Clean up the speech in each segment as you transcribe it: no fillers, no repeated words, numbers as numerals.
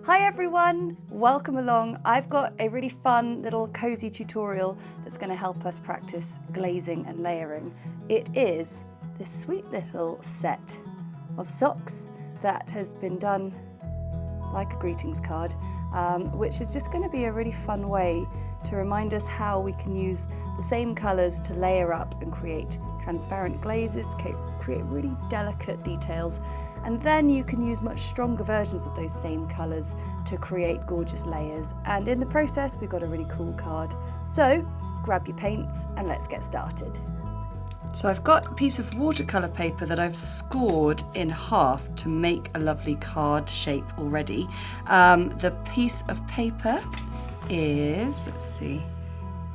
Hi everyone, welcome along. I've got a really fun little cozy tutorial that's going to help us practice glazing and layering. It is this sweet little set of socks that has been done like a greetings card, which is just going to be a really fun way to remind us how we can use the same colours to layer up and create transparent glazes, to create really delicate details, and then you can use much stronger versions of those same colours to create gorgeous layers, and in the process we've got a really cool card. So grab your paints and let's get started. So I've got a piece of watercolour paper that I've scored in half to make a lovely card shape already. The piece of paper is, let's see,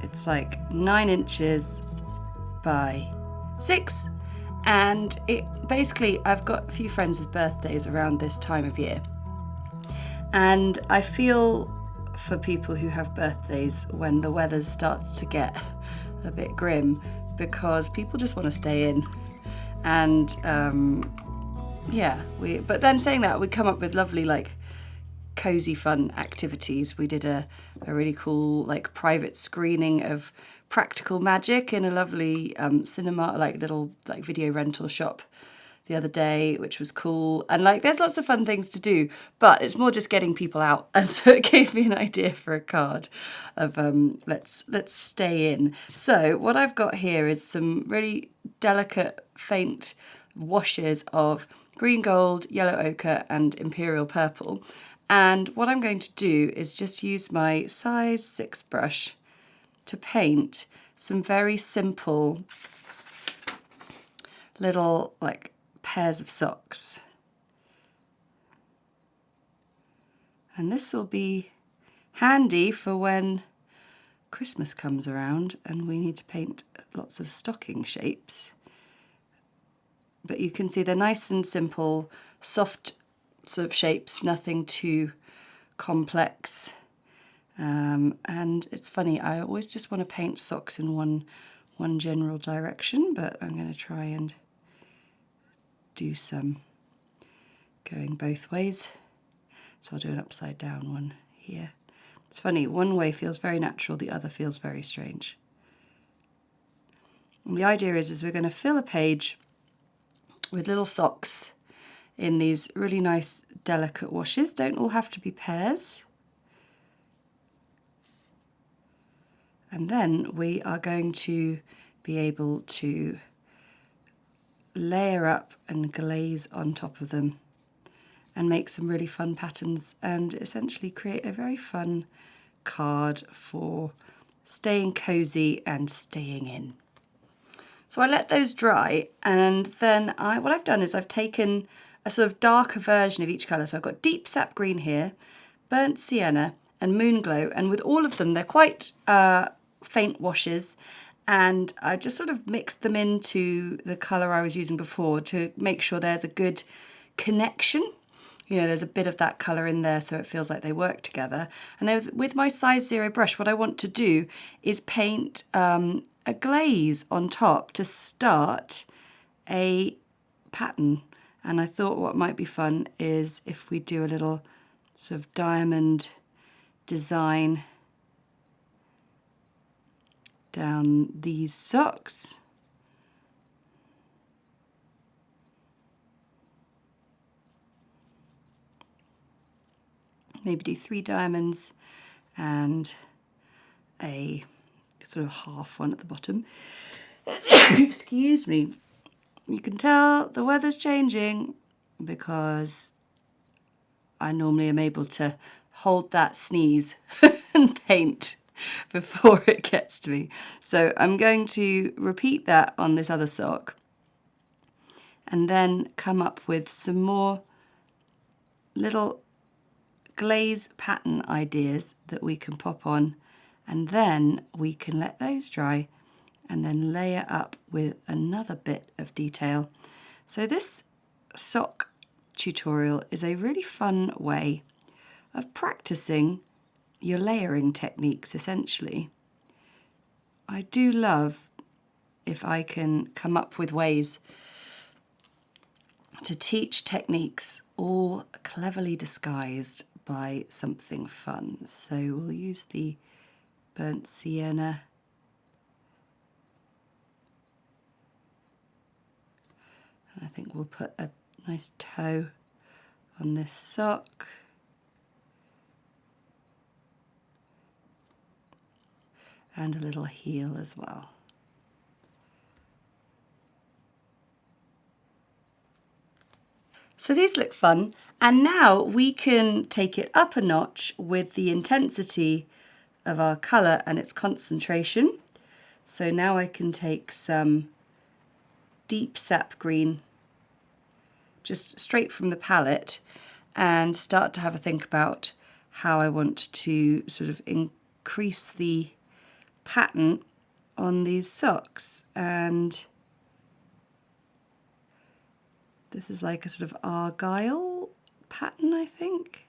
it's like 9 inches by 6, and it basically, I've got a few friends with birthdays around this time of year, and I feel for people who have birthdays when the weather starts to get a bit grim, because people just want to stay in, and but then saying that, we come up with lovely like cozy fun activities. We did a really cool like private screening of Practical Magic in a lovely cinema, like little like video rental shop the other day, which was cool, and like there's lots of fun things to do, but it's more just getting people out, and so it gave me an idea for a card of let's stay in. So what I've got here is some really delicate faint washes of green gold, yellow ochre and Imperial Purple, and what I'm going to do is just use my size 6 brush to paint some very simple little like pairs of socks, and this will be handy for when Christmas comes around and we need to paint lots of stocking shapes. But you can see they're nice and simple, soft sort of shapes, nothing too complex, and it's funny, I always just want to paint socks in one general direction, but I'm going to try and do some going both ways. So I'll do an upside down one here. It's funny, one way feels very natural, the other feels very strange. And the idea is we're going to fill a page with little socks in these really nice delicate washes. Don't all have to be pairs. And then we are going to be able to layer up and glaze on top of them and make some really fun patterns and essentially create a very fun card for staying cozy and staying in. So I let those dry, and then what I've done is I've taken a sort of darker version of each colour. So I've got deep sap green here, burnt sienna and moonglow, and with all of them they're quite faint washes, and I just sort of mixed them into the colour I was using before to make sure there's a good connection. You know, there's a bit of that colour in there so it feels like they work together. And then with my size 0 brush, what I want to do is paint a glaze on top to start a pattern. And I thought what might be fun is if we do a little sort of diamond design down these socks. Maybe do 3 diamonds and a sort of half one at the bottom. Excuse me. You can tell the weather's changing because I normally am able to hold that sneeze and paint before it gets to me. So I'm going to repeat that on this other sock and then come up with some more little glaze pattern ideas that we can pop on, and then we can let those dry and then layer up with another bit of detail. So this sock tutorial is a really fun way of practicing your layering techniques, essentially. I do love if I can come up with ways to teach techniques all cleverly disguised by something fun. So we'll use the burnt sienna. And I think we'll put a nice toe on this sock. And a little heel as well. So these look fun, and now we can take it up a notch with the intensity of our colour and its concentration. So now I can take some deep sap green, just straight from the palette, and start to have a think about how I want to sort of increase the pattern on these socks. And this is like a sort of argyle pattern, I think.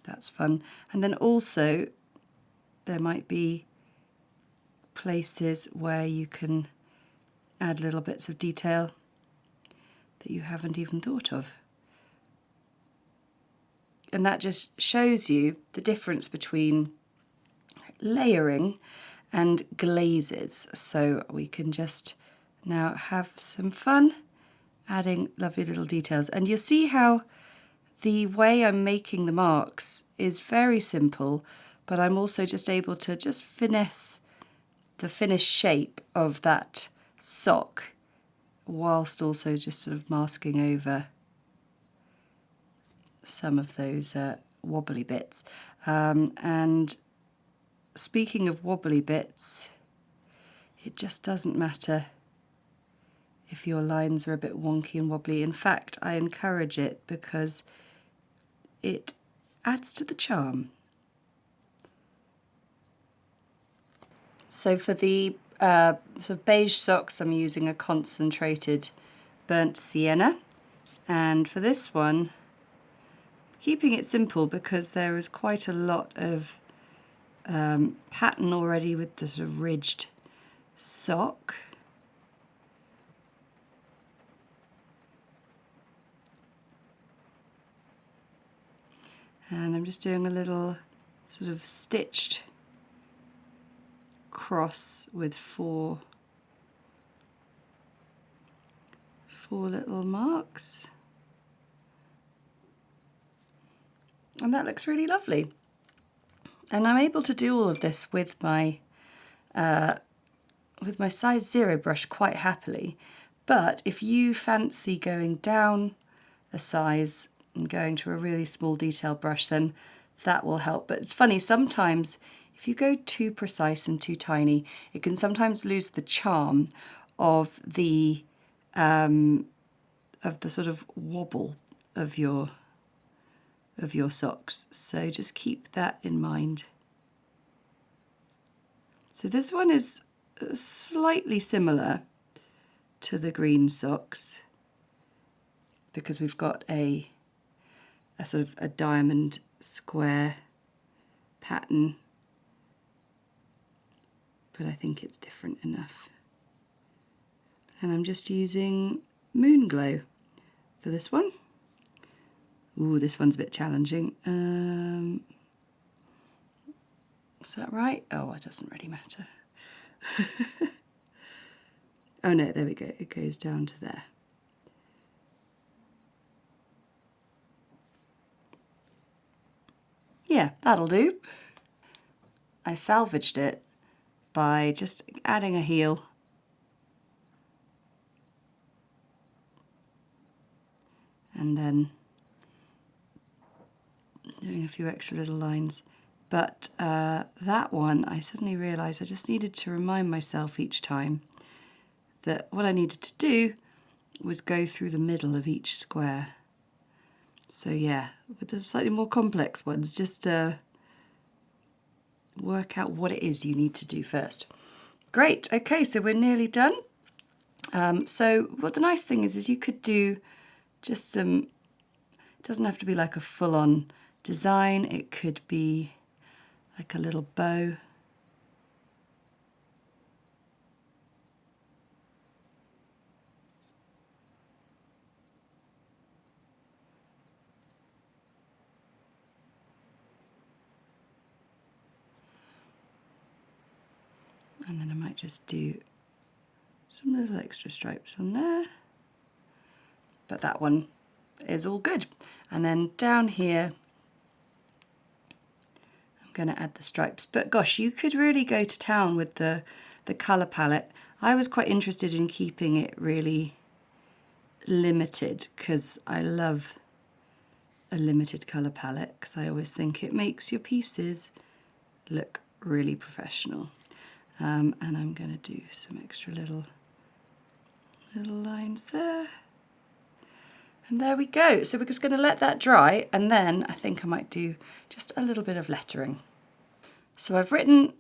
That's fun. And then also there might be places where you can add little bits of detail that you haven't even thought of. And that just shows you the difference between layering and glazes. So we can just now have some fun adding lovely little details. And you'll see how the way I'm making the marks is very simple, but I'm also just able to just finesse the finished shape of that sock whilst also just sort of masking over some of those wobbly bits. And speaking of wobbly bits, it just doesn't matter if your lines are a bit wonky and wobbly. In fact, I encourage it because it adds to the charm. So for the sort of beige socks, I'm using a concentrated burnt sienna. And for this one, keeping it simple because there is quite a lot of pattern already with the sort of ridged sock. And I'm just doing a little sort of stitched cross with four little marks. And that looks really lovely. And I'm able to do all of this with my size 0 brush quite happily. But if you fancy going down a size and going to a really small detail brush, then that will help. But it's funny, sometimes if you go too precise and too tiny, it can sometimes lose the charm of the sort of wobble of your socks. So just keep that in mind. So this one is slightly similar to the green socks because we've got a sort of a diamond square pattern, but I think it's different enough. And I'm just using Moonglow for this one. Ooh, this one's a bit challenging. Is that right? Oh, it doesn't really matter. Oh no, there we go. It goes down to there. Yeah, that'll do. I salvaged it by just adding a heel. And then doing a few extra little lines. But that one, I suddenly realised I just needed to remind myself each time that what I needed to do was go through the middle of each square. So yeah, with the slightly more complex ones, just work out what it is you need to do first. Great, okay, so we're nearly done. So what the nice thing is you could do just some, it doesn't have to be like a full-on design, it could be like a little bow. And then I might just do some little extra stripes on there. But that one is all good. And then down here, I'm going to add the stripes. But gosh, you could really go to town with the colour palette. I was quite interested in keeping it really limited because I love a limited colour palette, because I always think it makes your pieces look really professional. And I'm going to do some extra little lines there. And there we go. So we're just going to let that dry, and then I think I might do just a little bit of lettering. So I've written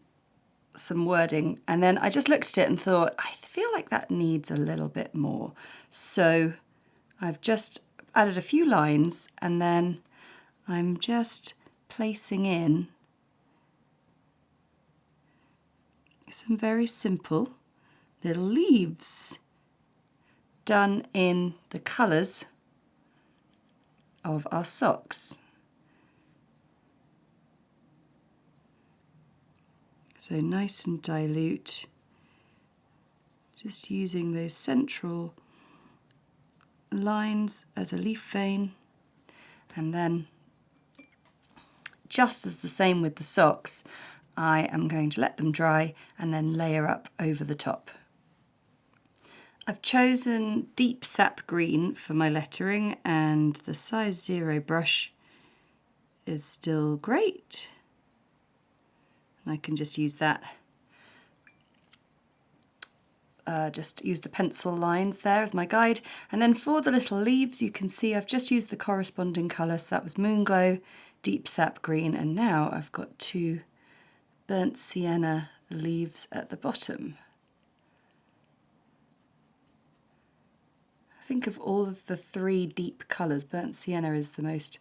some wording, and then I just looked at it and thought, I feel like that needs a little bit more. So I've just added a few lines, and then I'm just placing in some very simple little leaves done in the colours of our socks. So nice and dilute, just using those central lines as a leaf vein, and then just as the same with the socks, I am going to let them dry and then layer up over the top. I've chosen deep sap green for my lettering, and the size 0 brush is still great. And I can just use that. Just use the pencil lines there as my guide. And then for the little leaves, you can see I've just used the corresponding colour. So that was Moonglow, deep sap green, and now I've got 2 burnt sienna leaves at the bottom. I think of all of the 3 deep colours, burnt sienna is the most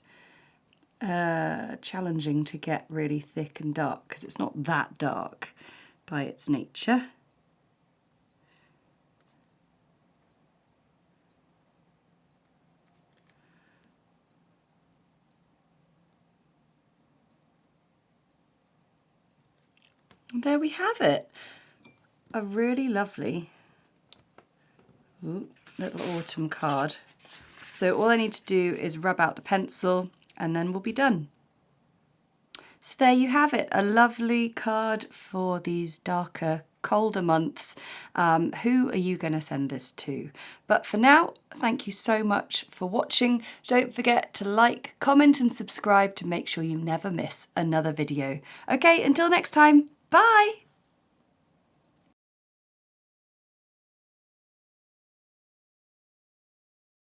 challenging to get really thick and dark, because it's not that dark by its nature. And there we have it. A really lovely little autumn card. So all I need to do is rub out the pencil, and then we'll be done. So there you have it, a lovely card for these darker, colder months. Who are you going to send this to? But for now, thank you so much for watching. Don't forget to like, comment and subscribe to make sure you never miss another video. Okay, until next time, bye!